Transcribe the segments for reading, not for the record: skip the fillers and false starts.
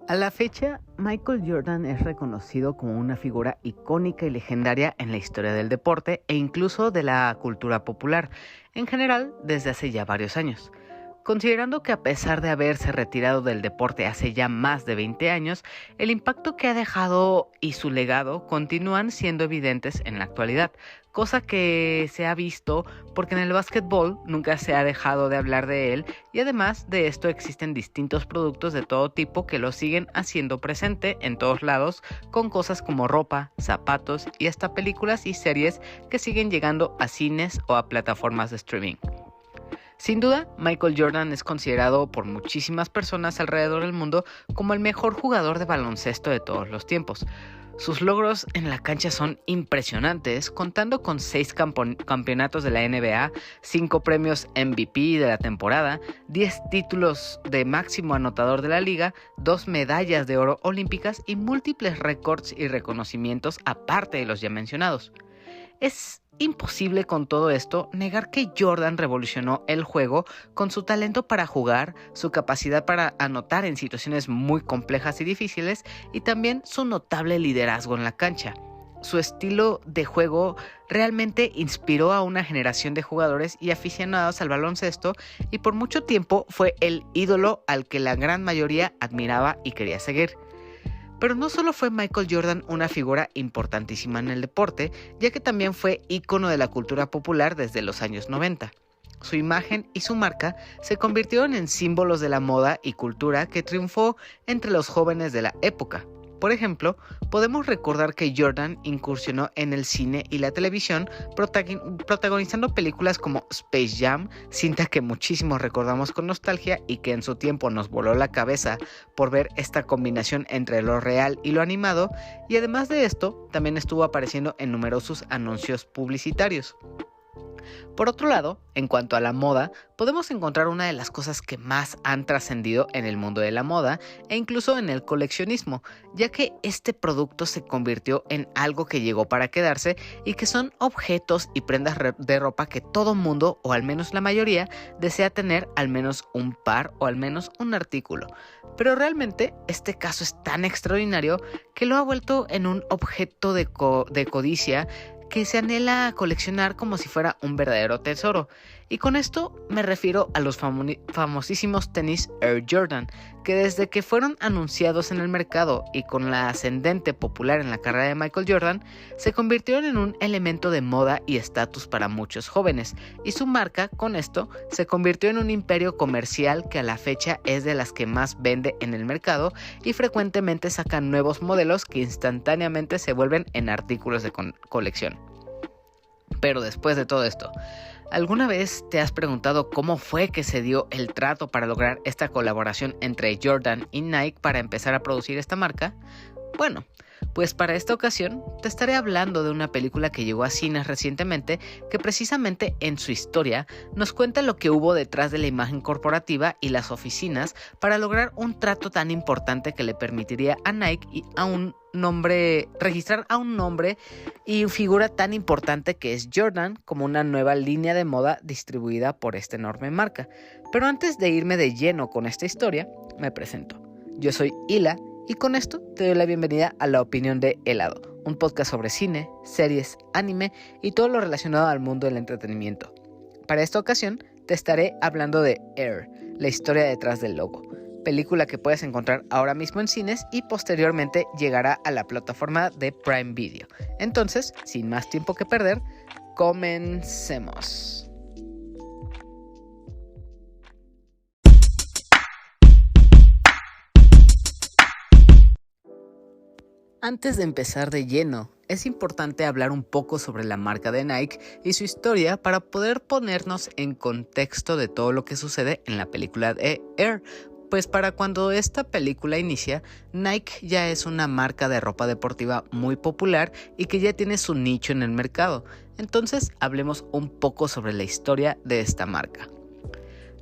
A la fecha, Michael Jordan es reconocido como una figura icónica y legendaria en la historia del deporte e incluso de la cultura popular, en general desde hace ya varios años. Considerando que a pesar de haberse retirado del deporte hace ya más de 20 años, el impacto que ha dejado y su legado continúan siendo evidentes en la actualidad, cosa que se ha visto porque en el básquetbol nunca se ha dejado de hablar de él y además de esto existen distintos productos de todo tipo que lo siguen haciendo presente en todos lados con cosas como ropa, zapatos y hasta películas y series que siguen llegando a cines o a plataformas de streaming. Sin duda, Michael Jordan es considerado por muchísimas personas alrededor del mundo como el mejor jugador de baloncesto de todos los tiempos. Sus logros en la cancha son impresionantes, contando con 6 campeonatos de la NBA, 5 premios MVP de la temporada, 10 títulos de máximo anotador de la liga, 2 medallas de oro olímpicas y múltiples récords y reconocimientos aparte de los ya mencionados. Es imposible con todo esto negar que Jordan revolucionó el juego con su talento para jugar, su capacidad para anotar en situaciones muy complejas y difíciles y también su notable liderazgo en la cancha. Su estilo de juego realmente inspiró a una generación de jugadores y aficionados al baloncesto y por mucho tiempo fue el ídolo al que la gran mayoría admiraba y quería seguir. Pero no solo fue Michael Jordan una figura importantísima en el deporte, ya que también fue ícono de la cultura popular desde los años 90. Su imagen y su marca se convirtieron en símbolos de la moda y cultura que triunfó entre los jóvenes de la época. Por ejemplo, podemos recordar que Jordan incursionó en el cine y la televisión protagonizando películas como Space Jam, cinta que muchísimos recordamos con nostalgia y que en su tiempo nos voló la cabeza por ver esta combinación entre lo real y lo animado, y además de esto, también estuvo apareciendo en numerosos anuncios publicitarios. Por otro lado, en cuanto a la moda, podemos encontrar una de las cosas que más han trascendido en el mundo de la moda e incluso en el coleccionismo, ya que este producto se convirtió en algo que llegó para quedarse y que son objetos y prendas de ropa que todo mundo, o al menos la mayoría, desea tener al menos un par o al menos un artículo. Pero realmente este caso es tan extraordinario que lo ha vuelto en un objeto de codicia que se anhela coleccionar como si fuera un verdadero tesoro. Y con esto me refiero a los famosísimos tenis Air Jordan, que desde que fueron anunciados en el mercado y con la ascendente popular en la carrera de Michael Jordan, se convirtieron en un elemento de moda y estatus para muchos jóvenes, y su marca, con esto, se convirtió en un imperio comercial que a la fecha es de las que más vende en el mercado y frecuentemente sacan nuevos modelos que instantáneamente se vuelven en artículos de colección. Pero después de todo esto, ¿alguna vez te has preguntado cómo fue que se dio el trato para lograr esta colaboración entre Jordan y Nike para empezar a producir esta marca? Bueno, pues para esta ocasión te estaré hablando de una película que llegó a cines recientemente que precisamente en su historia nos cuenta lo que hubo detrás de la imagen corporativa y las oficinas para lograr un trato tan importante que le permitiría a Nike y registrar a un nombre y figura tan importante que es Jordan como una nueva línea de moda distribuida por esta enorme marca. Pero antes de irme de lleno con esta historia, me presento. Yo soy Hila y con esto te doy la bienvenida a La Opinión de Helado, un podcast sobre cine, series, anime y todo lo relacionado al mundo del entretenimiento. Para esta ocasión te estaré hablando de Air, la historia detrás del logo, película que puedes encontrar ahora mismo en cines y posteriormente llegará a la plataforma de Prime Video. Entonces, sin más tiempo que perder, comencemos. Antes de empezar de lleno, es importante hablar un poco sobre la marca de Nike y su historia para poder ponernos en contexto de todo lo que sucede en la película de Air. Pues para cuando esta película inicia, Nike ya es una marca de ropa deportiva muy popular y que ya tiene su nicho en el mercado. Entonces hablemos un poco sobre la historia de esta marca.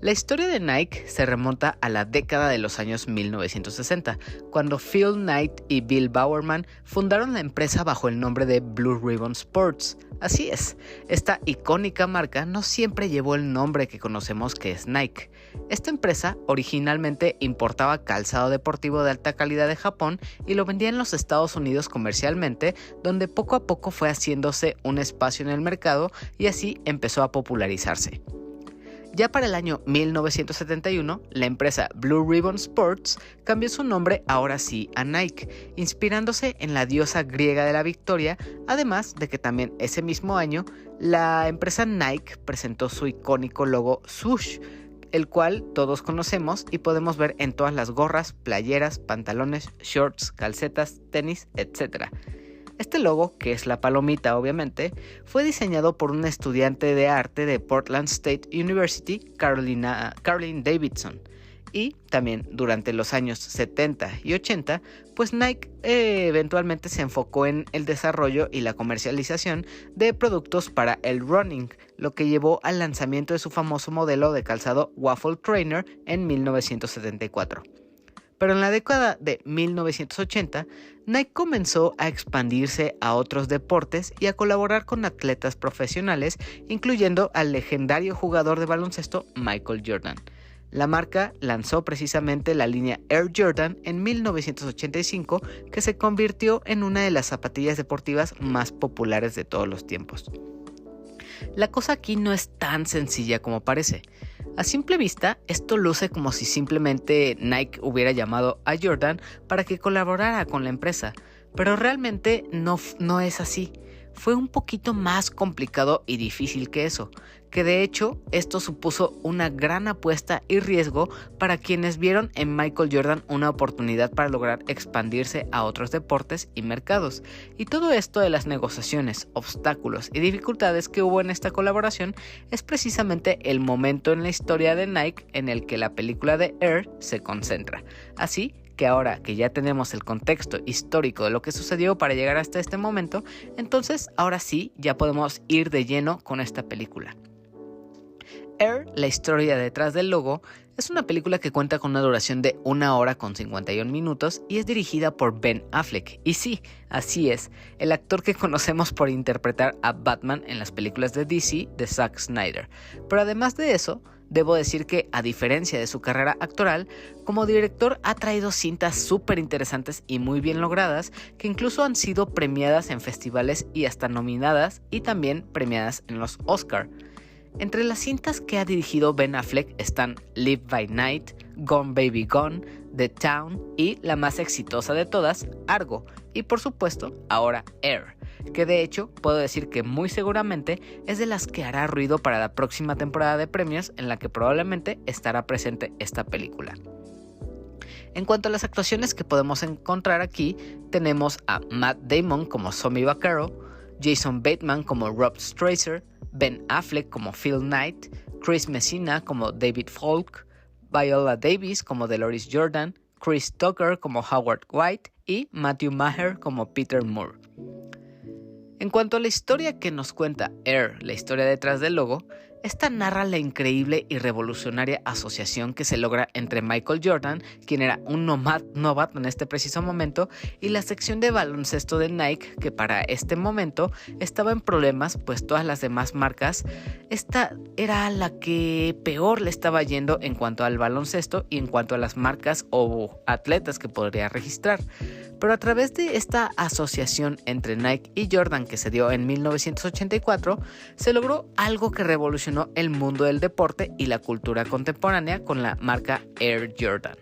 La historia de Nike se remonta a la década de los años 1960, cuando Phil Knight y Bill Bowerman fundaron la empresa bajo el nombre de Blue Ribbon Sports. Así es, esta icónica marca no siempre llevó el nombre que conocemos que es Nike. Esta empresa originalmente importaba calzado deportivo de alta calidad de Japón y lo vendía en los Estados Unidos comercialmente, donde poco a poco fue haciéndose un espacio en el mercado y así empezó a popularizarse. Ya para el año 1971, la empresa Blue Ribbon Sports cambió su nombre ahora sí a Nike, inspirándose en la diosa griega de la victoria, además de que también ese mismo año la empresa Nike presentó su icónico logo swoosh, el cual todos conocemos y podemos ver en todas las gorras, playeras, pantalones, shorts, calcetas, tenis, etc. Este logo, que es la palomita obviamente, fue diseñado por una estudiante de arte de Portland State University, Caroline Davidson. Y también durante los años 70 y 80, pues Nike eventualmente se enfocó en el desarrollo y la comercialización de productos para el running, lo que llevó al lanzamiento de su famoso modelo de calzado Waffle Trainer en 1974. Pero en la década de 1980, Nike comenzó a expandirse a otros deportes y a colaborar con atletas profesionales, incluyendo al legendario jugador de baloncesto Michael Jordan. La marca lanzó precisamente la línea Air Jordan en 1985, que se convirtió en una de las zapatillas deportivas más populares de todos los tiempos. La cosa aquí no es tan sencilla como parece. A simple vista, esto luce como si simplemente Nike hubiera llamado a Jordan para que colaborara con la empresa, pero realmente no es así. Fue un poquito más complicado y difícil que eso, que de hecho esto supuso una gran apuesta y riesgo para quienes vieron en Michael Jordan una oportunidad para lograr expandirse a otros deportes y mercados. Y todo esto de las negociaciones, obstáculos y dificultades que hubo en esta colaboración es precisamente el momento en la historia de Nike en el que la película de Air se concentra. Así que ahora que ya tenemos el contexto histórico de lo que sucedió para llegar hasta este momento, entonces ahora sí ya podemos ir de lleno con esta película. Air, la historia detrás del logo, es una película que cuenta con una duración de 1 hora con 51 minutos y es dirigida por Ben Affleck. Y sí, así es, el actor que conocemos por interpretar a Batman en las películas de DC de Zack Snyder. Pero además de eso, debo decir que, a diferencia de su carrera actoral, como director ha traído cintas súper interesantes y muy bien logradas, que incluso han sido premiadas en festivales y hasta nominadas y también premiadas en los Oscar. Entre las cintas que ha dirigido Ben Affleck están Live by Night, Gone Baby Gone, The Town y la más exitosa de todas, Argo, y por supuesto ahora Air, que de hecho puedo decir que muy seguramente es de las que hará ruido para la próxima temporada de premios en la que probablemente estará presente esta película. En cuanto a las actuaciones que podemos encontrar aquí, tenemos a Matt Damon como Tommy Vaccaro, Jason Bateman como Rob Stracer, Ben Affleck como Phil Knight, Chris Messina como David Falk, Viola Davis como Dolores Jordan, Chris Tucker como Howard White y Matthew Maher como Peter Moore. En cuanto a la historia que nos cuenta Air, la historia detrás del logo, esta narra la increíble y revolucionaria asociación que se logra entre Michael Jordan, quien era un novato en este preciso momento, y la sección de baloncesto de Nike, que para este momento estaba en problemas, pues todas las demás marcas, esta era la que peor le estaba yendo en cuanto al baloncesto y en cuanto a las marcas o atletas que podría registrar. Pero a través de esta asociación entre Nike y Jordan que se dio en 1984, se logró algo que revolucionó el mundo del deporte y la cultura contemporánea con la marca Air Jordan.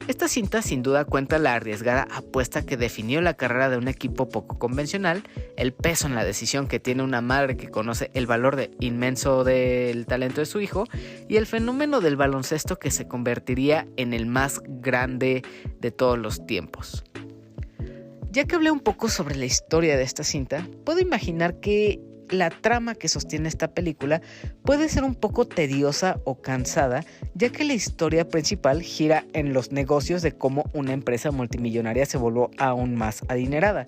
Esta cinta sin duda cuenta la arriesgada apuesta que definió la carrera de un equipo poco convencional, el peso en la decisión que tiene una madre que conoce el valor inmenso del talento de su hijo y el fenómeno del baloncesto que se convertiría en el más grande de todos los tiempos. Ya que hablé un poco sobre la historia de esta cinta, puedo imaginar que la trama que sostiene esta película puede ser un poco tediosa o cansada, ya que la historia principal gira en los negocios de cómo una empresa multimillonaria se volvió aún más adinerada.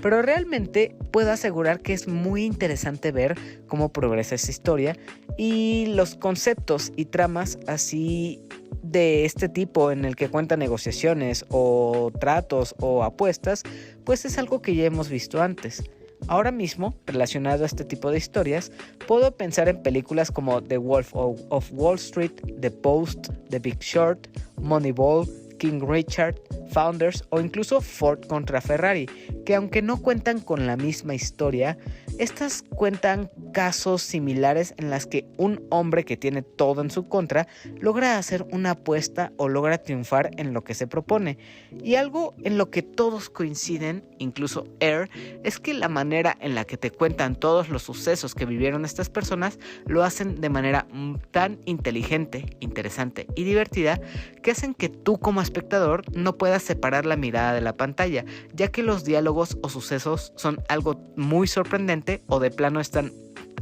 Pero realmente puedo asegurar que es muy interesante ver cómo progresa esa historia y los conceptos y tramas así de este tipo en el que cuenta negociaciones o tratos o apuestas, pues es algo que ya hemos visto antes. Ahora mismo, relacionado a este tipo de historias, puedo pensar en películas como The Wolf of Wall Street, The Post, The Big Short, Moneyball, King Richard, Founders o incluso Ford contra Ferrari, que aunque no cuentan con la misma historia, estas cuentan casos similares en las que un hombre que tiene todo en su contra logra hacer una apuesta o logra triunfar en lo que se propone. Y algo en lo que todos coinciden, incluso Air, es que la manera en la que te cuentan todos los sucesos que vivieron estas personas lo hacen de manera tan inteligente, interesante y divertida que hacen que tú como espectador no puedas separar la mirada de la pantalla, ya que los diálogos o sucesos son algo muy sorprendente o de plano están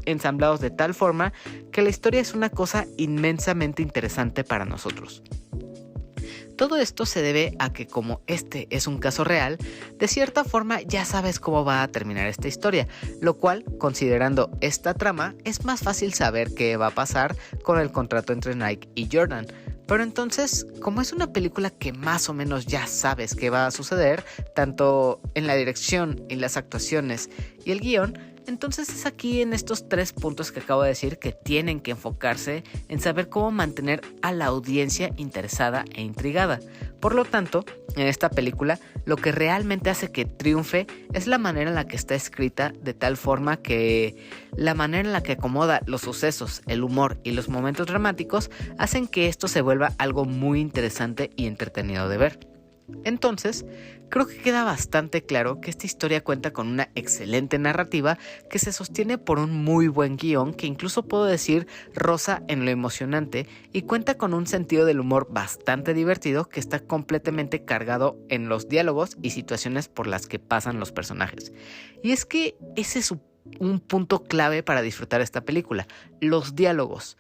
ensamblados de tal forma que la historia es una cosa inmensamente interesante para nosotros. Todo esto se debe a que como este es un caso real, de cierta forma ya sabes cómo va a terminar esta historia, lo cual, considerando esta trama, es más fácil saber qué va a pasar con el contrato entre Nike y Jordan. Pero entonces, como es una película que más o menos ya sabes qué va a suceder, tanto en la dirección y las actuaciones y el guión, entonces es aquí en estos 3 puntos que acabo de decir que tienen que enfocarse en saber cómo mantener a la audiencia interesada e intrigada. Por lo tanto, en esta película, lo que realmente hace que triunfe es la manera en la que está escrita, de tal forma que la manera en la que acomoda los sucesos, el humor y los momentos dramáticos hacen que esto se vuelva algo muy interesante y entretenido de ver. Entonces, creo que queda bastante claro que esta historia cuenta con una excelente narrativa que se sostiene por un muy buen guión que incluso puedo decir roza en lo emocionante y cuenta con un sentido del humor bastante divertido que está completamente cargado en los diálogos y situaciones por las que pasan los personajes. Y es que ese es un punto clave para disfrutar esta película, los diálogos.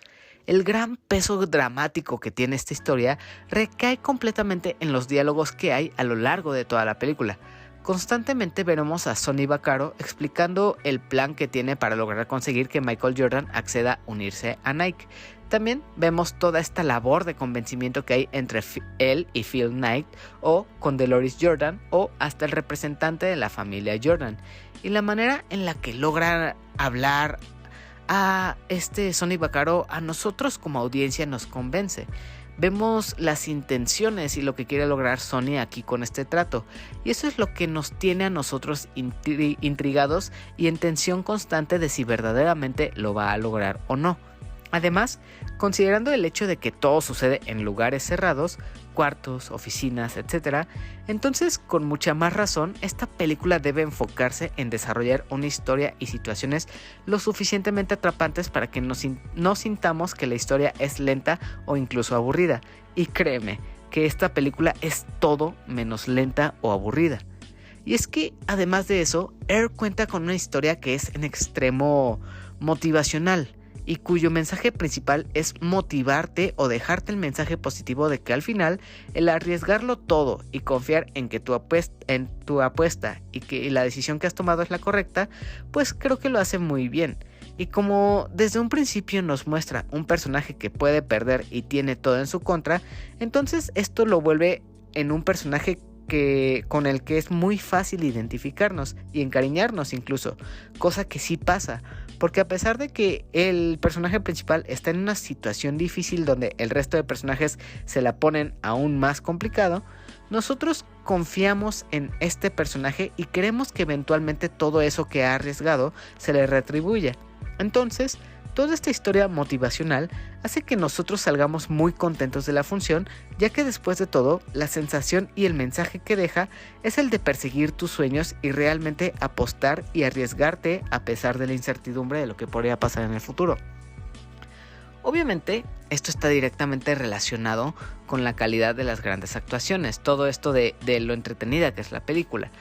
El gran peso dramático que tiene esta historia recae completamente en los diálogos que hay a lo largo de toda la película. Constantemente veremos a Sonny Vaccaro explicando el plan que tiene para lograr conseguir que Michael Jordan acceda a unirse a Nike. También vemos toda esta labor de convencimiento que hay entre él y Phil Knight, o con Deloris Jordan, o hasta el representante de la familia Jordan. Y la manera en la que logra hablar a Sonny Vaccaro a nosotros como audiencia nos convence. Vemos las intenciones y lo que quiere lograr Sony aquí con este trato, y eso es lo que nos tiene a nosotros intrigados y en tensión constante de si verdaderamente lo va a lograr o no. Además, considerando el hecho de que todo sucede en lugares cerrados, cuartos, oficinas, etc., entonces con mucha más razón esta película debe enfocarse en desarrollar una historia y situaciones lo suficientemente atrapantes para que no sintamos que la historia es lenta o incluso aburrida. Y créeme que esta película es todo menos lenta o aburrida. Y es que además de eso, Air cuenta con una historia que es en extremo motivacional, y cuyo mensaje principal es motivarte o dejarte el mensaje positivo de que al final el arriesgarlo todo y confiar en que tu apuesta y que la decisión que has tomado es la correcta, pues creo que lo hace muy bien. Y como desde un principio nos muestra un personaje que puede perder y tiene todo en su contra, entonces esto lo vuelve en un personaje con el que es muy fácil identificarnos y encariñarnos incluso, cosa que sí pasa, porque a pesar de que el personaje principal está en una situación difícil donde el resto de personajes se la ponen aún más complicado, nosotros confiamos en este personaje y queremos que eventualmente todo eso que ha arriesgado se le retribuya. Entonces, toda esta historia motivacional hace que nosotros salgamos muy contentos de la función, ya que después de todo, la sensación y el mensaje que deja es el de perseguir tus sueños y realmente apostar y arriesgarte a pesar de la incertidumbre de lo que podría pasar en el futuro. Obviamente, esto está directamente relacionado con la calidad de las grandes actuaciones, todo esto de lo entretenida que es la película.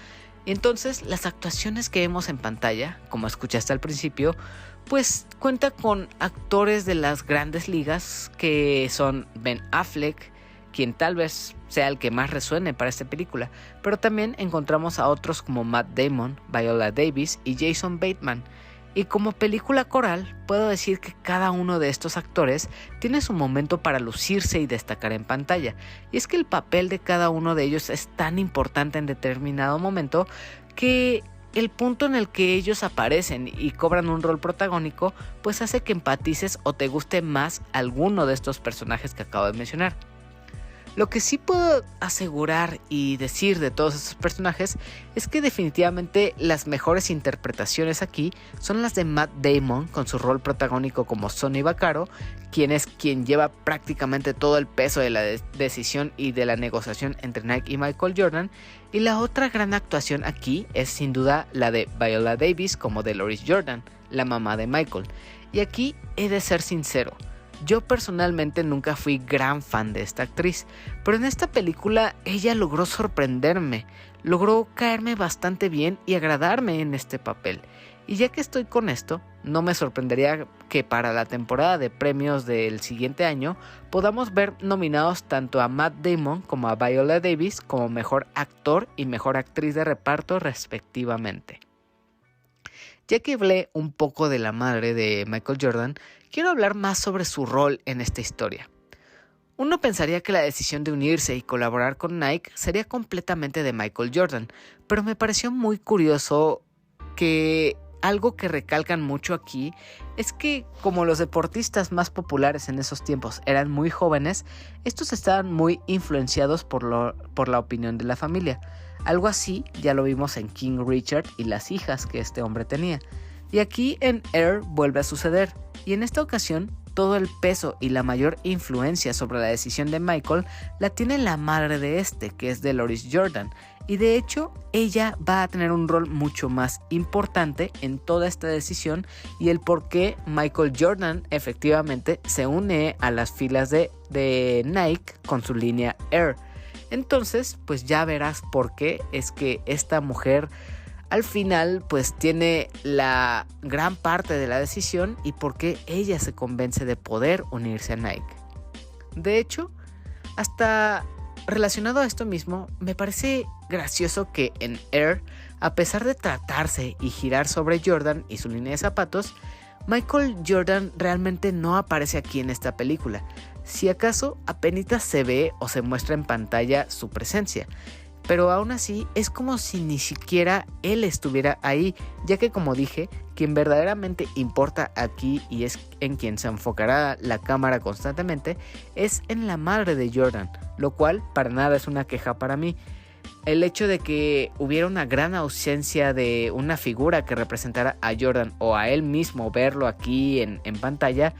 Entonces, las actuaciones que vemos en pantalla, como escuchaste al principio, pues cuenta con actores de las grandes ligas que son Ben Affleck, quien tal vez sea el que más resuene para esta película, pero también encontramos a otros como Matt Damon, Viola Davis y Jason Bateman. Y como película coral, puedo decir que cada uno de estos actores tiene su momento para lucirse y destacar en pantalla. Y es que el papel de cada uno de ellos es tan importante en determinado momento que el punto en el que ellos aparecen y cobran un rol protagónico, pues hace que empatices o te guste más alguno de estos personajes que acabo de mencionar. Lo que sí puedo asegurar y decir de todos estos personajes es que definitivamente las mejores interpretaciones aquí son las de Matt Damon con su rol protagónico como Sonny Vaccaro, quien es quien lleva prácticamente todo el peso de la decisión y de la negociación entre Nike y Michael Jordan, y la otra gran actuación aquí es sin duda la de Viola Davis como Dolores Jordan, la mamá de Michael. Y aquí he de ser sincero, yo personalmente nunca fui gran fan de esta actriz, pero en esta película ella logró sorprenderme, logró caerme bastante bien y agradarme en este papel. Y ya que estoy con esto, no me sorprendería que para la temporada de premios del siguiente año podamos ver nominados tanto a Matt Damon como a Viola Davis como mejor actor y mejor actriz de reparto respectivamente. Ya que hablé un poco de la madre de Michael Jordan, quiero hablar más sobre su rol en esta historia. Uno pensaría que la decisión de unirse y colaborar con Nike sería completamente de Michael Jordan, pero me pareció muy curioso que algo que recalcan mucho aquí es que como los deportistas más populares en esos tiempos eran muy jóvenes, estos estaban muy influenciados por la opinión de la familia. Algo así ya lo vimos en King Richard y las hijas que este hombre tenía. Y aquí en Air vuelve a suceder, y en esta ocasión todo el peso y la mayor influencia sobre la decisión de Michael la tiene la madre de este, que es Dolores Jordan, y de hecho ella va a tener un rol mucho más importante en toda esta decisión y el por qué Michael Jordan efectivamente se une a las filas de Nike con su línea Air. Entonces, pues ya verás por qué es que esta mujer al final pues tiene la gran parte de la decisión y por qué ella se convence de poder unirse a Nike. De hecho, hasta relacionado a esto mismo, me parece gracioso que en Air, a pesar de tratarse y girar sobre Jordan y su línea de zapatos, Michael Jordan realmente no aparece aquí en esta película. Si acaso apenas se ve o se muestra en pantalla su presencia, pero aún así es como si ni siquiera él estuviera ahí, ya que como dije, quien verdaderamente importa aquí y es en quien se enfocará la cámara constantemente es en la madre de Jordan, lo cual para nada es una queja para mí. El hecho de que hubiera una gran ausencia de una figura que representara a Jordan o a él mismo verlo aquí en pantalla,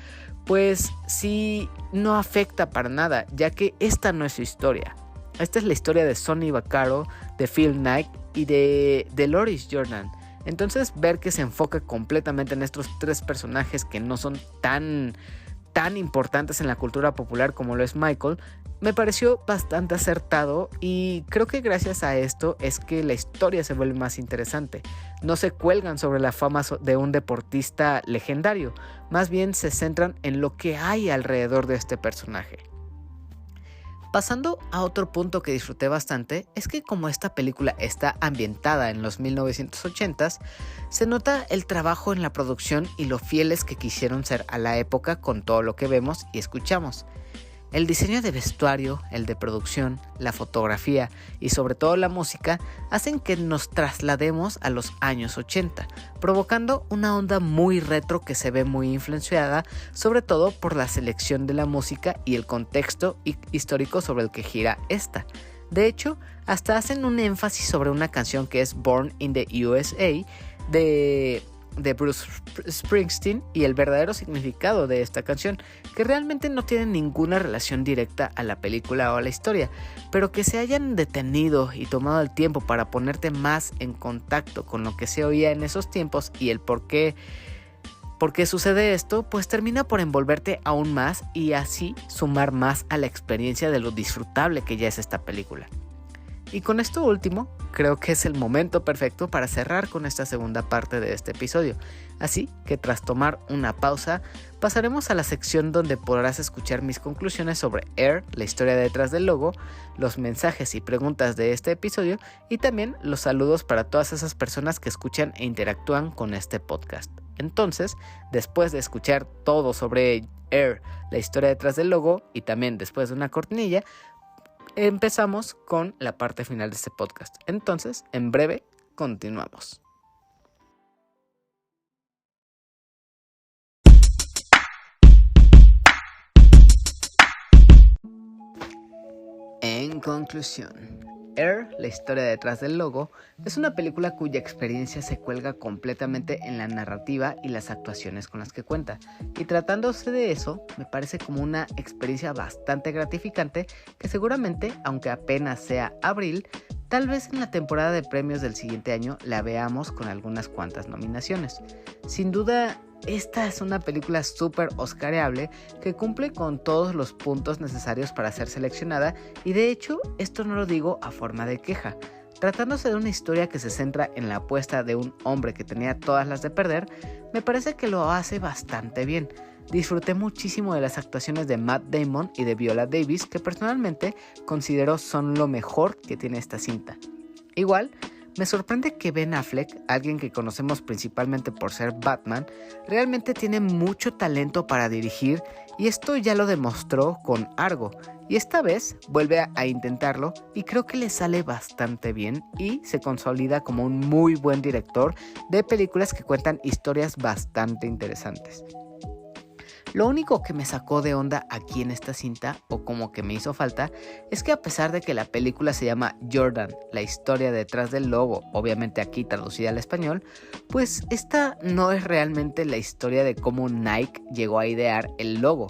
pues sí no afecta para nada, ya que esta no es su historia. Esta es la historia de Sonny Vaccaro, de Phil Knight y de Dolores Jordan. Entonces ver que se enfoca completamente en estos tres personajes que no son tan importantes en la cultura popular como lo es Michael, me pareció bastante acertado y creo que gracias a esto es que la historia se vuelve más interesante. No se cuelgan sobre la fama de un deportista legendario, más bien se centran en lo que hay alrededor de este personaje. Pasando a otro punto que disfruté bastante, es que como esta película está ambientada en los 1980s, se nota el trabajo en la producción y lo fieles que quisieron ser a la época con todo lo que vemos y escuchamos. El diseño de vestuario, el de producción, la fotografía y sobre todo la música hacen que nos traslademos a los años 80, provocando una onda muy retro que se ve muy influenciada, sobre todo por la selección de la música y el contexto histórico sobre el que gira esta. De hecho, hasta hacen un énfasis sobre una canción que es Born in the USA de Bruce Springsteen y el verdadero significado de esta canción, que realmente no tiene ninguna relación directa a la película o a la historia, pero que se hayan detenido y tomado el tiempo para ponerte más en contacto con lo que se oía en esos tiempos y el por qué sucede esto, pues termina por envolverte aún más y así sumar más a la experiencia de lo disfrutable que ya es esta película. Y con esto último, creo que es el momento perfecto para cerrar con esta segunda parte de este episodio. Así que tras tomar una pausa, pasaremos a la sección donde podrás escuchar mis conclusiones sobre Air, la historia detrás del logo, los mensajes y preguntas de este episodio y también los saludos para todas esas personas que escuchan e interactúan con este podcast. Entonces, después de escuchar todo sobre Air, la historia detrás del logo y también después de una cortinilla, empezamos con la parte final de este podcast. Entonces, en breve, continuamos. En conclusión, Air, la historia detrás del logo, es una película cuya experiencia se cuelga completamente en la narrativa y las actuaciones con las que cuenta. Y tratándose de eso, me parece como una experiencia bastante gratificante que seguramente, aunque apenas sea abril, tal vez en la temporada de premios del siguiente año la veamos con algunas cuantas nominaciones. Sin duda, esta es una película súper oscareable que cumple con todos los puntos necesarios para ser seleccionada y de hecho esto no lo digo a forma de queja. Tratándose de una historia que se centra en la apuesta de un hombre que tenía todas las de perder, me parece que lo hace bastante bien. Disfruté muchísimo de las actuaciones de Matt Damon y de Viola Davis, que personalmente considero son lo mejor que tiene esta cinta. Igual, me sorprende que Ben Affleck, alguien que conocemos principalmente por ser Batman, realmente tiene mucho talento para dirigir y esto ya lo demostró con Argo. Y esta vez vuelve a intentarlo y creo que le sale bastante bien y se consolida como un muy buen director de películas que cuentan historias bastante interesantes. Lo único que me sacó de onda aquí en esta cinta, o como que me hizo falta, es que a pesar de que la película se llama Jordan, la historia detrás del logo, obviamente aquí traducida al español, pues esta no es realmente la historia de cómo Nike llegó a idear el logo.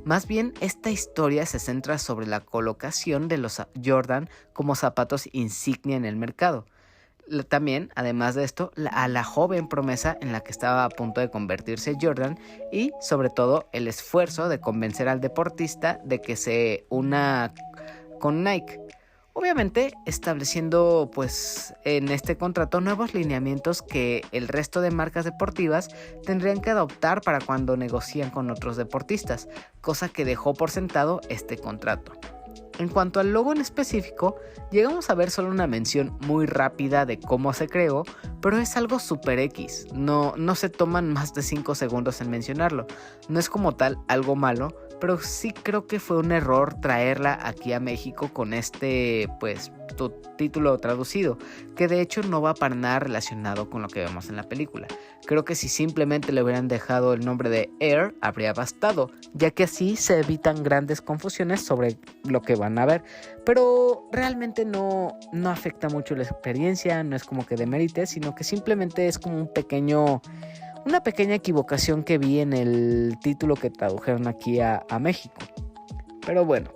Más bien, esta historia se centra sobre la colocación de los Jordan como zapatos insignia en el mercado. También, además de esto, a la joven promesa en la que estaba a punto de convertirse Jordan y, sobre todo, el esfuerzo de convencer al deportista de que se una con Nike. Obviamente, estableciendo pues en este contrato nuevos lineamientos que el resto de marcas deportivas tendrían que adoptar para cuando negocian con otros deportistas, cosa que dejó por sentado este contrato. En cuanto al logo en específico, llegamos a ver solo una mención muy rápida de cómo se creó, pero es algo super X, no se toman más de 5 segundos en mencionarlo. No es como tal algo malo, pero sí creo que fue un error traerla aquí a México con este, pues, título traducido, que de hecho no va para nada relacionado con lo que vemos en la película. Creo que si simplemente le hubieran dejado el nombre de Air, habría bastado, ya que así se evitan grandes confusiones sobre lo que van a ver, pero realmente no afecta mucho la experiencia, no es como que demerite, sino que simplemente es como una pequeña equivocación que vi en el título que tradujeron aquí a México. Pero bueno,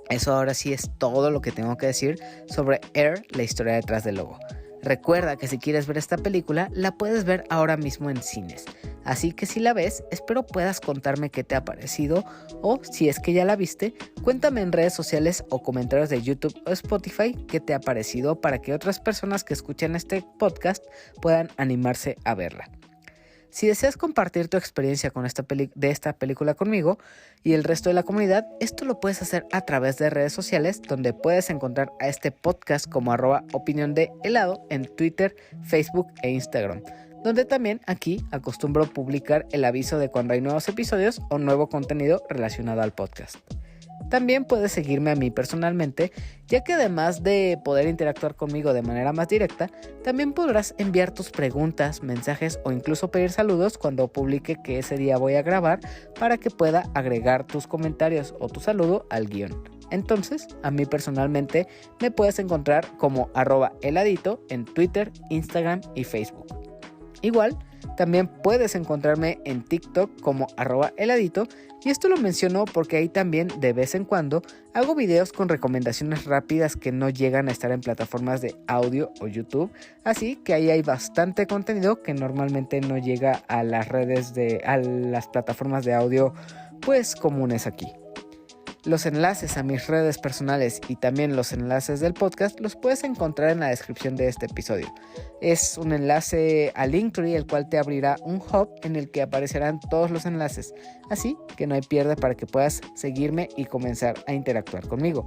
eso ahora sí es todo lo que tengo que decir sobre Air, la historia detrás del logo. Recuerda que si quieres ver esta película, la puedes ver ahora mismo en cines. Así que si la ves, espero puedas contarme qué te ha parecido o, si es que ya la viste, cuéntame en redes sociales o comentarios de YouTube o Spotify qué te ha parecido para que otras personas que escuchen este podcast puedan animarse a verla. Si deseas compartir tu experiencia con esta película conmigo y el resto de la comunidad, esto lo puedes hacer a través de redes sociales, donde puedes encontrar a este podcast como @opinión de helado en Twitter, Facebook e Instagram, donde también aquí acostumbro publicar el aviso de cuando hay nuevos episodios o nuevo contenido relacionado al podcast. También puedes seguirme a mí personalmente, ya que además de poder interactuar conmigo de manera más directa, también podrás enviar tus preguntas, mensajes o incluso pedir saludos cuando publique que ese día voy a grabar para que pueda agregar tus comentarios o tu saludo al guión. Entonces, a mí personalmente me puedes encontrar como @heladito en Twitter, Instagram y Facebook. Igual, también puedes encontrarme en TikTok como @heladito, y esto lo menciono porque ahí también de vez en cuando hago videos con recomendaciones rápidas que no llegan a estar en plataformas de audio o YouTube, así que ahí hay bastante contenido que normalmente no llega a las plataformas de audio pues comunes aquí. Los enlaces a mis redes personales y también los enlaces del podcast los puedes encontrar en la descripción de este episodio. Es un enlace a Linktree, el cual te abrirá un hub en el que aparecerán todos los enlaces, así que no hay pierde para que puedas seguirme y comenzar a interactuar conmigo.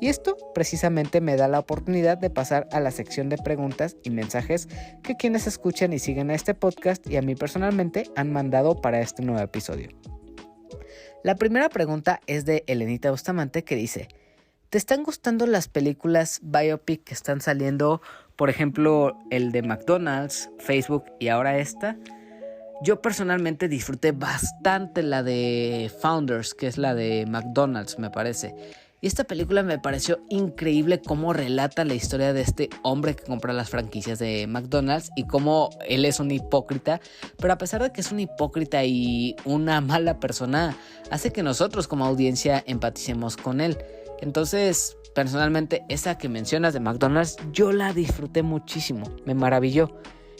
Y esto precisamente me da la oportunidad de pasar a la sección de preguntas y mensajes que quienes escuchan y siguen a este podcast y a mí personalmente han mandado para este nuevo episodio. La primera pregunta es de Elenita Bustamante, que dice: ¿te están gustando las películas biopic que están saliendo? Por ejemplo, el de McDonald's, Facebook y ahora esta. Yo personalmente disfruté bastante la de Founders, que es la de McDonald's, me parece. Y esta película me pareció increíble cómo relata la historia de este hombre que compra las franquicias de McDonald's y cómo él es un hipócrita, pero a pesar de que es un hipócrita y una mala persona, hace que nosotros como audiencia empaticemos con él. Entonces, personalmente, esa que mencionas de McDonald's, yo la disfruté muchísimo, me maravilló.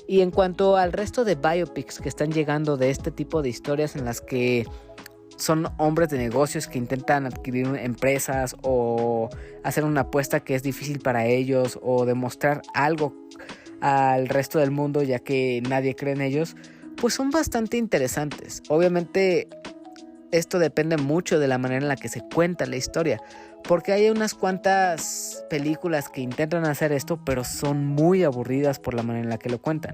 Y en cuanto al resto de biopics que están llegando de este tipo de historias en las que son hombres de negocios que intentan adquirir empresas o hacer una apuesta que es difícil para ellos o demostrar algo al resto del mundo ya que nadie cree en ellos, pues son bastante interesantes. Obviamente esto depende mucho de la manera en la que se cuenta la historia, porque hay unas cuantas películas que intentan hacer esto pero son muy aburridas por la manera en la que lo cuentan.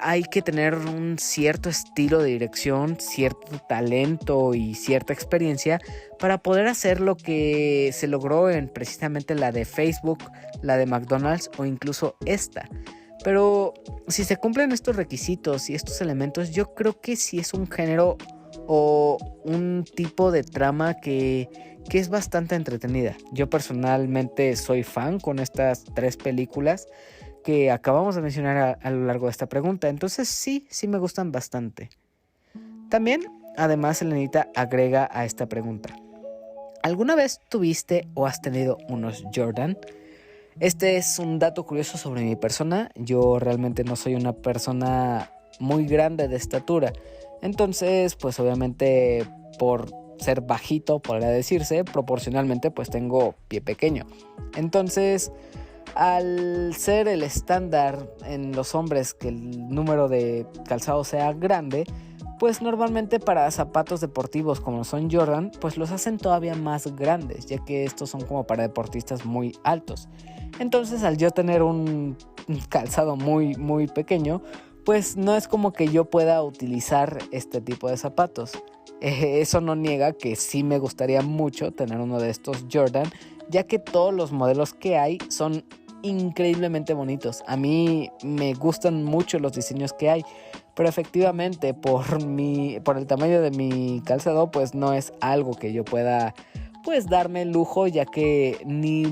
Hay que tener un cierto estilo de dirección, cierto talento y cierta experiencia para poder hacer lo que se logró en precisamente la de Facebook, la de McDonald's o incluso esta. Pero si se cumplen estos requisitos y estos elementos, yo creo que sí es un género o un tipo de trama que es bastante entretenida. Yo personalmente soy fan con estas 3 películas que acabamos de mencionar a lo largo de esta pregunta. Entonces sí me gustan bastante. También, además, Elenita agrega a esta pregunta: ¿alguna vez tuviste o has tenido unos Jordan? Este es un dato curioso sobre mi persona. Yo realmente no soy una persona muy grande de estatura. Entonces, pues obviamente por ser bajito, podría decirse, proporcionalmente pues tengo pie pequeño. Entonces, al ser el estándar en los hombres que el número de calzado sea grande, pues normalmente para zapatos deportivos como son Jordan, pues los hacen todavía más grandes, ya que estos son como para deportistas muy altos. Entonces, al yo tener un calzado muy pequeño, pues no es como que yo pueda utilizar este tipo de zapatos. Eso no niega que sí me gustaría mucho tener uno de estos Jordan, ya que todos los modelos que hay son increíblemente bonitos. A mí me gustan mucho los diseños que hay, pero efectivamente por el tamaño de mi calzado, pues no es algo que yo pueda pues darme el lujo, ya que ni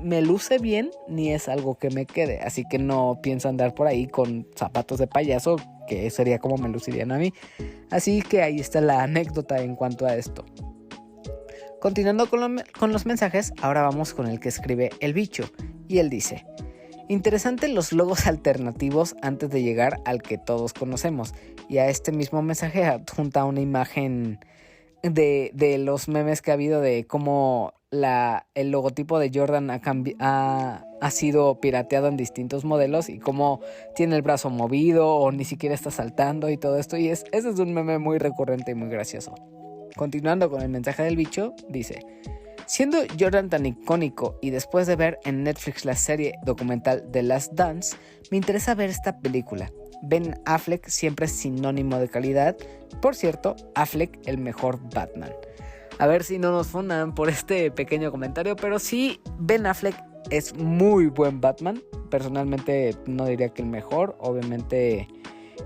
me luce bien ni es algo que me quede. Así que no pienso andar por ahí con zapatos de payaso, que sería como me lucirían a mí. Así que ahí está la anécdota en cuanto a esto. Continuando con los mensajes, ahora vamos con el que escribe El Bicho. Y él dice: interesante los logos alternativos antes de llegar al que todos conocemos. Y a este mismo mensaje adjunta una imagen de los memes que ha habido de cómo el logotipo de Jordan ha sido pirateado en distintos modelos y cómo tiene el brazo movido o ni siquiera está saltando y todo esto. Y ese es un meme muy recurrente y muy gracioso. Continuando con el mensaje del bicho, dice: siendo Jordan tan icónico y después de ver en Netflix la serie documental The Last Dance, me interesa ver esta película. Ben Affleck siempre es sinónimo de calidad. Por cierto, Affleck el mejor Batman. A ver si no nos funan por este pequeño comentario, pero sí, Ben Affleck es muy buen Batman. Personalmente no diría que el mejor, obviamente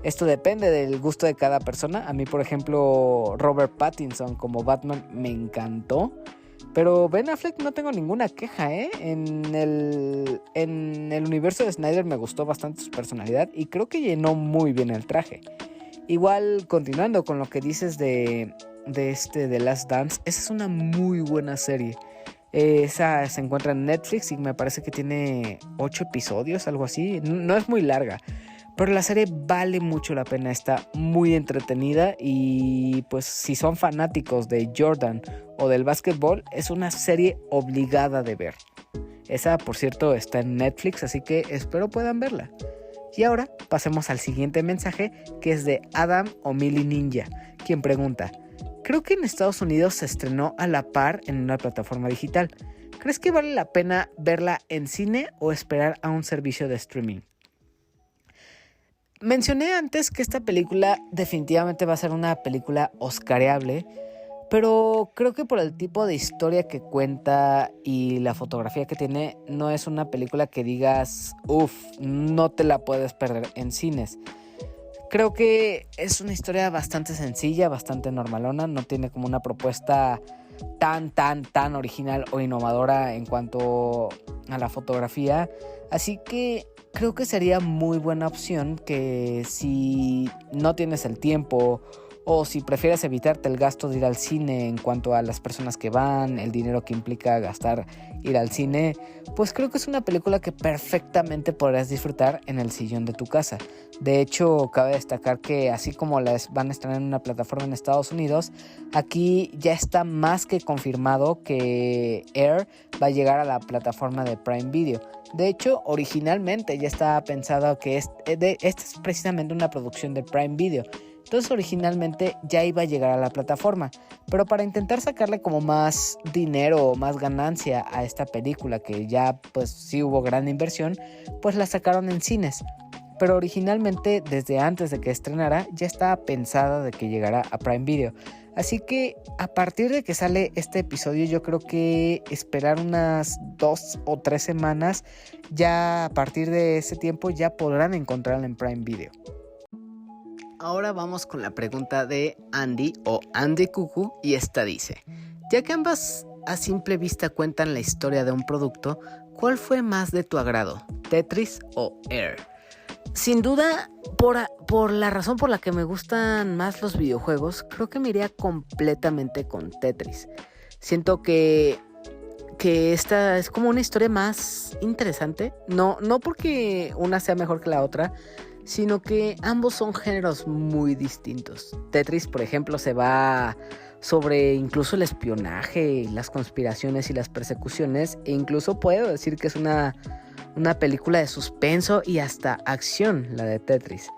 esto depende del gusto de cada persona. A mí, por ejemplo, Robert Pattinson como Batman me encantó. Pero Ben Affleck no tengo ninguna queja, ¿eh? En el universo de Snyder me gustó bastante su personalidad y creo que llenó muy bien el traje. Igual, continuando con lo que dices de The Last Dance, esa es una muy buena serie. Esa se encuentra en Netflix y me parece que tiene 8 episodios, algo así. No es muy larga, pero la serie vale mucho la pena, está muy entretenida y pues si son fanáticos de Jordan o del básquetbol, es una serie obligada de ver. Esa, por cierto, está en Netflix, así que espero puedan verla. Y ahora pasemos al siguiente mensaje, que es de Adam O'Milly Ninja, quien pregunta: creo que en Estados Unidos se estrenó a la par en una plataforma digital. ¿Crees que vale la pena verla en cine o esperar a un servicio de streaming? Mencioné antes que esta película definitivamente va a ser una película oscareable, pero creo que por el tipo de historia que cuenta y la fotografía que tiene, no es una película que digas, no te la puedes perder en cines. Creo que es una historia bastante sencilla, bastante normalona, no tiene como una propuesta tan original o innovadora en cuanto a la fotografía. Así que creo que sería muy buena opción que si no tienes el tiempo o si prefieres evitarte el gasto de ir al cine en cuanto a las personas que van, el dinero que implica gastar ir al cine, pues creo que es una película que perfectamente podrás disfrutar en el sillón de tu casa. De hecho, cabe destacar que así como las van a estrenar en una plataforma en Estados Unidos, aquí ya está más que confirmado que Air va a llegar a la plataforma de Prime Video. De hecho, originalmente ya estaba pensado que esta es precisamente una producción de Prime Video. Entonces originalmente ya iba a llegar a la plataforma, pero para intentar sacarle como más dinero o más ganancia a esta película, que ya pues sí hubo gran inversión, pues la sacaron en cines. Pero originalmente desde antes de que estrenara ya estaba pensada de que llegara a Prime Video. Así que a partir de que sale este episodio yo creo que esperar unas 2 o 3 semanas, ya a partir de ese tiempo ya podrán encontrarla en Prime Video. Ahora vamos con la pregunta de Andy o Andy Cucu, y esta dice: ya que ambas a simple vista cuentan la historia de un producto, ¿cuál fue más de tu agrado, Tetris o Air? Sin duda, por la razón por la que me gustan más los videojuegos, creo que me iría completamente con Tetris. Siento que esta es como una historia más interesante, no porque una sea mejor que la otra, sino que ambos son géneros muy distintos. Tetris, por ejemplo, se va sobre incluso el espionaje, las conspiraciones y las persecuciones, e incluso puedo decir que es una película de suspenso y hasta acción, la de Tetris.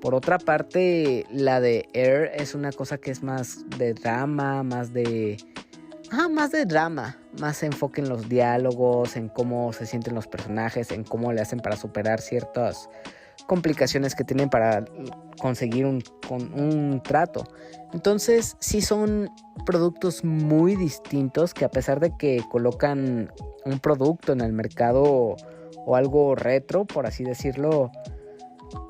Por otra parte, la de Air es una cosa que es más de drama, más de drama, más enfoque en los diálogos, en cómo se sienten los personajes, en cómo le hacen para superar ciertas complicaciones que tienen para conseguir un trato. Entonces sí son productos muy distintos que, a pesar de que colocan un producto en el mercado o algo retro, por así decirlo,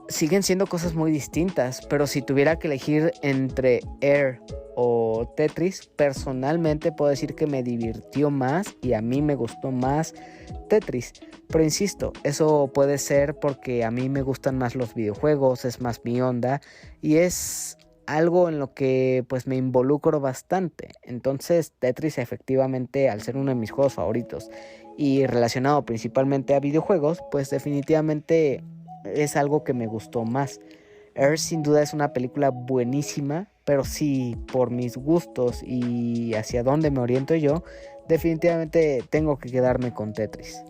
siguen siendo cosas muy distintas. Pero si tuviera que elegir entre Air o Tetris, personalmente puedo decir que me divirtió más y a mí me gustó más Tetris. Pero insisto, eso puede ser porque a mí me gustan más los videojuegos, es más mi onda y es algo en lo que pues me involucro bastante. Entonces Tetris, efectivamente, al ser uno de mis juegos favoritos y relacionado principalmente a videojuegos, pues definitivamente es algo que me gustó más. Air sin duda es una película buenísima, pero sí, por mis gustos y hacia dónde me oriento yo, definitivamente tengo que quedarme con Tetris.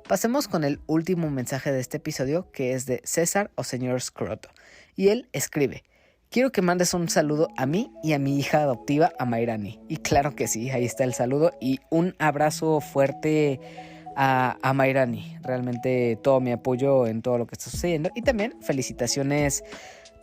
Pasemos con el último mensaje de este episodio, que es de César o señor Scroto. Y él escribe: quiero que mandes un saludo a mí y a mi hija adoptiva, a Mayrani. Y claro que sí, ahí está el saludo y un abrazo fuerte a Mayrani. Realmente todo mi apoyo en todo lo que está sucediendo. Y también felicitaciones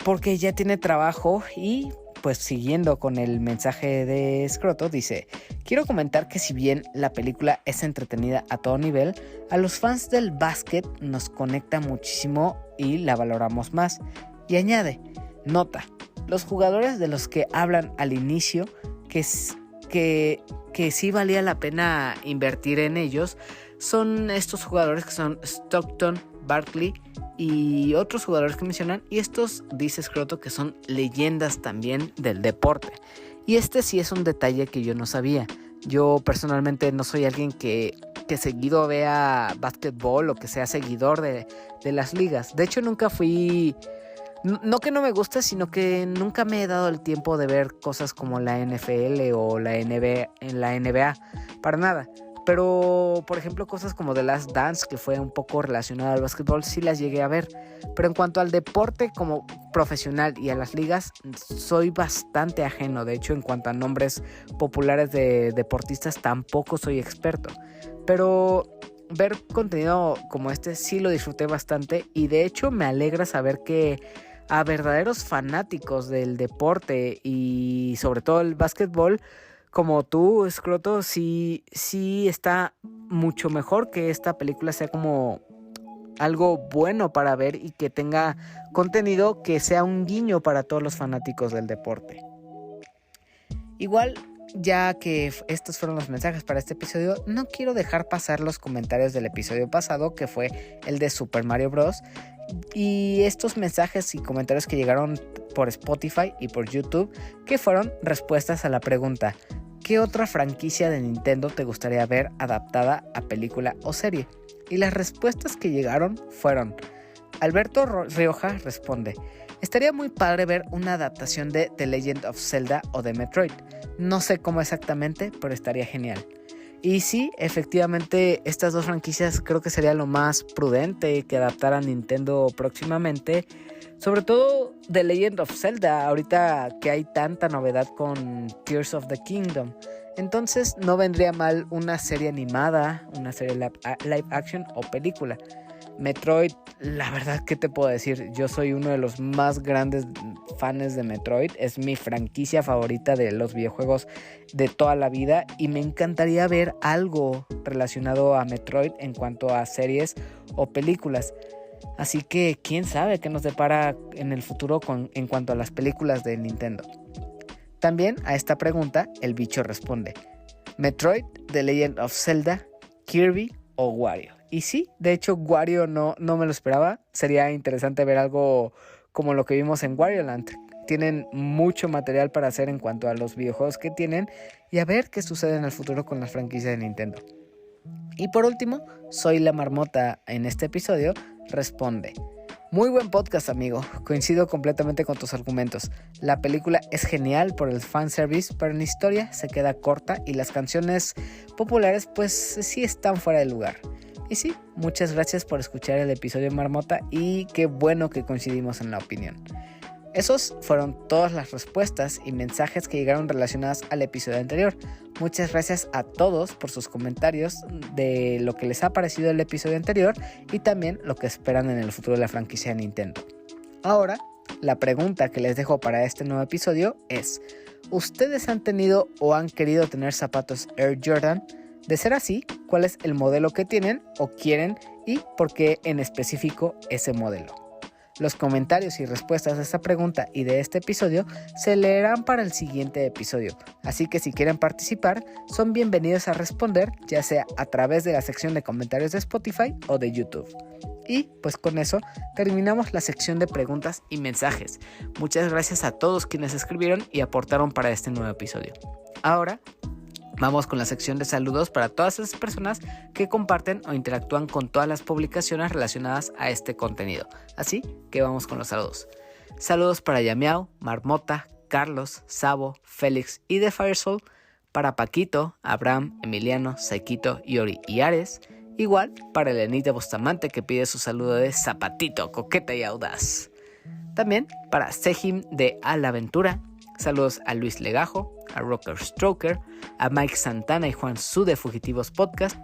porque ya tiene trabajo. Y pues siguiendo con el mensaje de Scroto, dice: quiero comentar que si bien la película es entretenida a todo nivel, a los fans del básquet nos conecta muchísimo y la valoramos más. Y añade: nota, los jugadores de los que hablan al inicio, que sí valía la pena invertir en ellos, son estos jugadores que son Stockton, Barkley y otros jugadores que mencionan, y estos, dice Scroto, que son leyendas también del deporte. Y este sí es un detalle que yo no sabía. Yo personalmente no soy alguien que seguido vea básquetbol o que sea seguidor de las ligas. De hecho, nunca fui... No que no me guste, sino que nunca me he dado el tiempo de ver cosas como la NFL o la NBA, para nada. Pero, por ejemplo, cosas como The Last Dance, que fue un poco relacionado al básquetbol, sí las llegué a ver. Pero en cuanto al deporte como profesional y a las ligas, soy bastante ajeno. De hecho, en cuanto a nombres populares de deportistas, tampoco soy experto. Pero ver contenido como este sí lo disfruté bastante, y de hecho me alegra saber que a verdaderos fanáticos del deporte y sobre todo el básquetbol como tú, Scroto, sí está mucho mejor que esta película sea como algo bueno para ver y que tenga contenido que sea un guiño para todos los fanáticos del deporte. Igual, ya que estos fueron los mensajes para este episodio, no quiero dejar pasar los comentarios del episodio pasado, que fue el de Super Mario Bros. Y estos mensajes y comentarios que llegaron por Spotify y por YouTube, que fueron respuestas a la pregunta: ¿qué otra franquicia de Nintendo te gustaría ver adaptada a película o serie? Y las respuestas que llegaron fueron: Alberto Rioja responde: estaría muy padre ver una adaptación de The Legend of Zelda o de Metroid. No sé cómo exactamente, pero estaría genial. Y sí, efectivamente, estas dos franquicias creo que sería lo más prudente que adaptara Nintendo próximamente. Sobre todo The Legend of Zelda, ahorita que hay tanta novedad con Tears of the Kingdom. Entonces no vendría mal una serie animada, una serie live action o película. Metroid, la verdad, ¿qué te puedo decir? Yo soy uno de los más grandes fans de Metroid. Es mi franquicia favorita de los videojuegos de toda la vida. Y me encantaría ver algo relacionado a Metroid en cuanto a series o películas. Así que quién sabe qué nos depara en el futuro en cuanto a las películas de Nintendo. También a esta pregunta el bicho responde: Metroid, The Legend of Zelda, Kirby o Wario. Y sí, de hecho Wario no me lo esperaba. Sería interesante ver algo como lo que vimos en Wario Land. Tienen mucho material para hacer en cuanto a los videojuegos que tienen y a ver qué sucede en el futuro con las franquicias de Nintendo. Y por último, Soy la Marmota en este episodio responde: muy buen podcast, amigo. Coincido completamente con tus argumentos. La película es genial por el fanservice, pero en la historia se queda corta y las canciones populares pues sí están fuera de lugar. Y sí, muchas gracias por escuchar el episodio, Marmota, y qué bueno que coincidimos en la opinión. Esos fueron todas las respuestas y mensajes que llegaron relacionados al episodio anterior. Muchas gracias a todos por sus comentarios de lo que les ha parecido el episodio anterior y también lo que esperan en el futuro de la franquicia de Nintendo. Ahora, la pregunta que les dejo para este nuevo episodio es: ¿ustedes han tenido o han querido tener zapatos Air Jordan? De ser así, ¿cuál es el modelo que tienen o quieren y por qué en específico ese modelo? Los comentarios y respuestas a esta pregunta y de este episodio se leerán para el siguiente episodio, así que si quieren participar, son bienvenidos a responder, ya sea a través de la sección de comentarios de Spotify o de YouTube. Y pues con eso terminamos la sección de preguntas y mensajes. Muchas gracias a todos quienes escribieron y aportaron para este nuevo episodio. Ahora vamos con la sección de saludos para todas esas personas que comparten o interactúan con todas las publicaciones relacionadas a este contenido. Así que vamos con los saludos. Saludos para Yamiao, Marmota, Carlos, Sabo, Félix y The Firesoul. Para Paquito, Abraham, Emiliano, Saikito, Yori y Ares. Igual para Elenita Bustamante, que pide su saludo de zapatito, coqueta y audaz. También para Sejim de A la Aventura. Saludos a Luis Legajo, a Rocker Stroker, a Mike Santana y Juan Su de Fugitivos Podcast,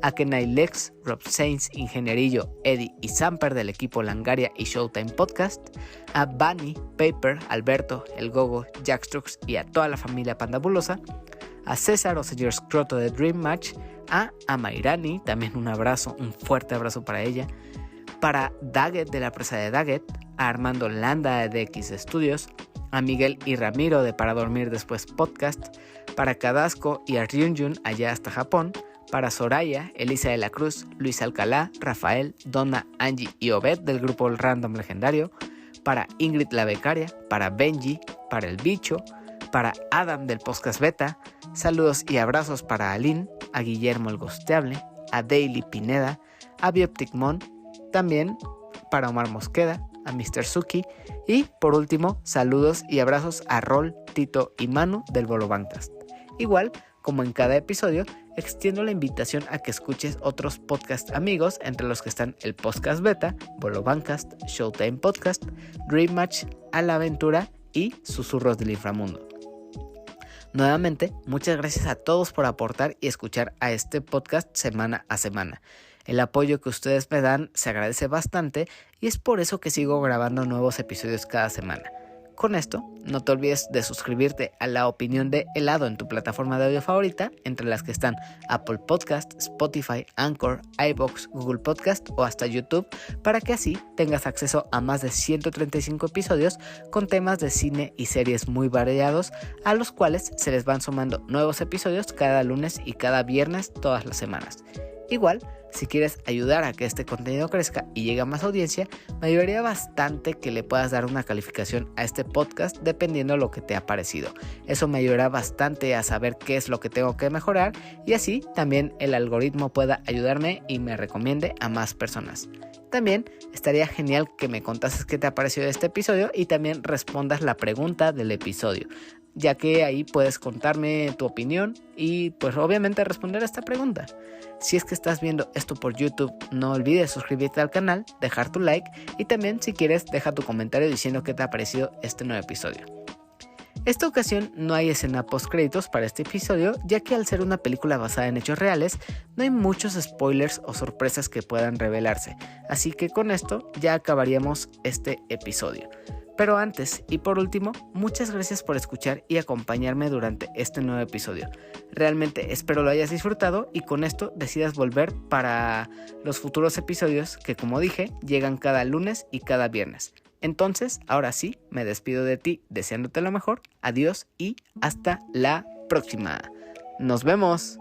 a Kenai Lex, Rob Sainz, Ingenierillo, Eddie y Samper del equipo Langaria y Showtime Podcast, a Bunny, Paper, Alberto, El Gogo, Jackstrux y a toda la familia pandabulosa, a César o señor Scroto de Dream Match, a Amairani, también un abrazo, un fuerte abrazo para ella, para Daggett de la presa de Daggett, a Armando Landa de DX Studios, a Miguel y Ramiro de Para Dormir Después Podcast, para Cadasco y a Ryunjun allá hasta Japón, para Soraya, Elisa de la Cruz, Luis Alcalá, Rafael, Donna, Angie y Obed del grupo Random Legendario, para Ingrid la Becaria, para Benji, para El Bicho, para Adam del Podcast Beta, saludos y abrazos para Aline, a Guillermo el Gosteable, a Daily Pineda, a Bioptic Mon, también para Omar Mosqueda, a Mr. Suki y por último saludos y abrazos a Rol, Tito y Manu del Bolo Bancast. Igual como en cada episodio extiendo la invitación a que escuches otros podcast amigos, entre los que están el Podcast Beta, Bolo Bancast, Showtime Podcast, Dream Match, A la Aventura y Susurros del Inframundo. Nuevamente, muchas gracias a todos por aportar y escuchar a este podcast semana a semana. El apoyo que ustedes me dan se agradece bastante y es por eso que sigo grabando nuevos episodios cada semana. con esto, no te olvides de suscribirte a La Opinión de Helado en tu plataforma de audio favorita, entre las que están Apple Podcast, Spotify, Anchor, iVoox, Google Podcast o hasta YouTube, para que así tengas acceso a más de 135 episodios con temas de cine y series muy variados, a los cuales se les van sumando nuevos episodios cada lunes y cada viernes todas las semanas. Igual, si quieres ayudar a que este contenido crezca y llegue a más audiencia, me ayudaría bastante que le puedas dar una calificación a este podcast dependiendo de lo que te ha parecido. Eso me ayudará bastante a saber qué es lo que tengo que mejorar y así también el algoritmo pueda ayudarme y me recomiende a más personas. También estaría genial que me contases qué te ha parecido este episodio y también respondas la pregunta del episodio, ya que ahí puedes contarme tu opinión y pues obviamente responder a esta pregunta. Si es que estás viendo esto por YouTube, no olvides suscribirte al canal, dejar tu like y también si quieres deja tu comentario diciendo qué te ha parecido este nuevo episodio. Esta ocasión no hay escena post créditos para este episodio, ya que al ser una película basada en hechos reales, no hay muchos spoilers o sorpresas que puedan revelarse, así que con esto ya acabaríamos este episodio. Pero antes y por último, muchas gracias por escuchar y acompañarme durante este nuevo episodio. Realmente espero lo hayas disfrutado y con esto decidas volver para los futuros episodios que, como dije, llegan cada lunes y cada viernes. Entonces, ahora sí, me despido de ti deseándote lo mejor. Adiós y hasta la próxima. ¡Nos vemos!